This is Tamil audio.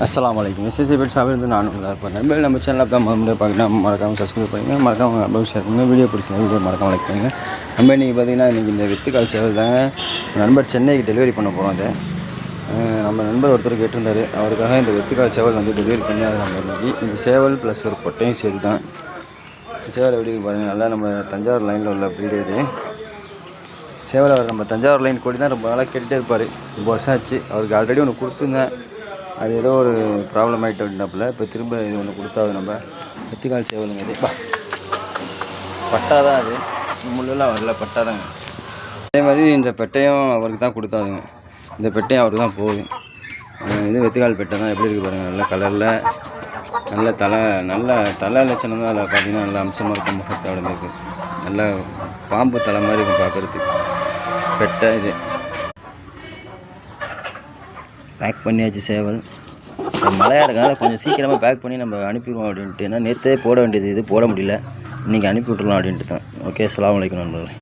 அஸ்ஸலாமு அலைக்கும். எஸ்எஸ்சி பெட் சாப்பிட்டு நான் உங்களை இப்போ நண்பர்கள் நம்ம சேனலில் தான் மறுபடியும் பார்க்கலாம். மறக்காமல் சப்ஸ்கிரைப் பண்ணுங்கள், மறக்காமல் நண்பர்கள் ஷேர் பண்ணுங்கள். வீடியோ பிடிச்சிங்க வீடியோ மறக்காமல் லைக் பண்ணுங்கள். நம்ம இன்றைக்கி பார்த்திங்கன்னா இன்றைக்கி இந்த வெத்துக்கால் சேவல் தாங்க நண்பர் சென்னைக்கு டெலிவரி பண்ண போகிறோம். அது நம்ம நண்பர் ஒருத்தர் கேட்டிருந்தார், அவருக்காக இந்த வெத்துக்கால் சேவல் வந்து டெலிவரி பண்ணி அது நம்ம இன்றைக்கி இந்த சேவல் ப்ளஸ் ஒரு பொட்டையும் சேர்த்து தான். சேவல் எப்படி பாருங்கள், நல்லா நம்ம தஞ்சாவூர் லைனில் உள்ள ப்ரீடு இது. சேவலை நம்ம தஞ்சாவூர் லைன் கொடி தான் ரொம்ப நாளாக கேட்டுகிட்டே இருப்பார். ரொம்ப வருஷம் ஆச்சு. அவருக்கு ஆல்ரெடி ஒன்று கொடுத்துருந்தேன், அது ஏதோ ஒரு ப்ராப்ளம் ஆகிட்டு அப்படின்னாப்புல. இப்போ திரும்ப இது ஒன்று கொடுத்தாது நம்ம வெத்துக்கால் சேவலுங்க. இது பட்டா தான், அது முள்ளெல்லாம் வரல, பட்டா தாங்க. அதே மாதிரி இந்த பெட்டையும் அவருக்கு தான் கொடுத்தாதுங்க. இந்த பெட்டையும் அவருக்கு தான் போகுது. இது வெத்துக்கால் பெட்டை தான். எப்படி இருக்குது பாருங்கள், நல்ல கலரில் நல்ல தலை லட்சணம் தான். அதில் பார்த்தீங்கன்னா நல்ல அம்சமாக இருக்கும். முகத்தோட இருக்குது, நல்ல பாம்பு தலை மாதிரி இருக்கும் பார்க்குறதுக்கு பெட்டை. இது பேக் பண்ணியாச்சு சேவல். மழையாக இருக்கனால கொஞ்சம் சீக்கிரமாக பேக் பண்ணி நம்ம அனுப்பிடுவோம் அப்படின்ட்டு. ஏன்னா நேற்றே போட வேண்டியது, இது போட முடியல, இன்றைக்கி அனுப்பி விட்டுருலாம் அப்படின்ட்டு தான். ஓகே, அஸ்ஸலாமு அலைக்கும் நண்பர்களே.